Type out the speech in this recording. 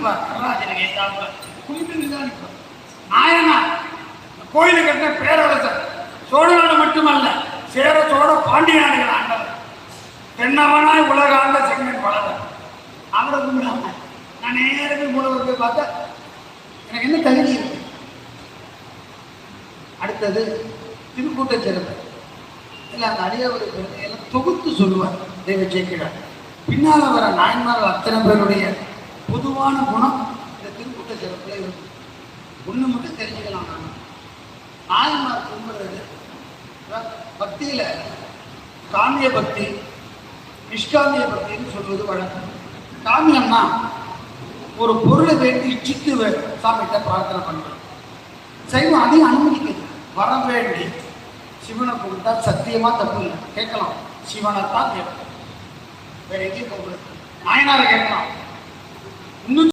நிற்பார். நடராஜனுக்கு ஏற்றாப்புல குளித்து தான் நிற்பார். நாயனார் கோயிலை கட்டின பேரரசர். சோழ நாடு மட்டுமல்ல, சேர சோழ பாண்டிய நாடுகள் ஆண்டவர். தென்னவனாய் உலக ஆண்ட செங்கன் பலவர். அவரை கும்பிடாம நான் நேரத்தில் மூலவர் போய் பார்த்தா எனக்கு என்ன தகுதி இருக்கு? அடுத்தது திருக்கூட்ட சிறப்பு இல்லை, அந்த அடியவருக்கு எல்லாம் தொகுத்து சொல்லுவார் தெய்வ சேர்க்கிறார். பின்னால் வர நாயன்மார் அத்தனை பேருடைய பொதுவான குணம் இந்த திருக்கூட்ட சிறப்புல இருக்கு. ஒன்று மட்டும் தெரிஞ்சுக்கலாம். நாயன்மார் கும்பிடுறது பக்தியில காமிய பக்தி, நிஷ்காமிய பக்தின்னு சொல்வது வழக்கம். காமியம்னா ஒரு பொருளை வேண்டி இச்சித்து சாமிகிட்ட பிரார்த்தனை பண்றது. சைவம் அதையும் அனுமதிக்குது. வர வேண்டி சிவனை கொடுத்தா சத்தியமா தப்பு இல்லை, கேட்கலாம். சிவனை தான் கேட்கலாம், வேற எங்கேயும் போகிறது. நாயனாரை கேட்கலாம். இன்னும்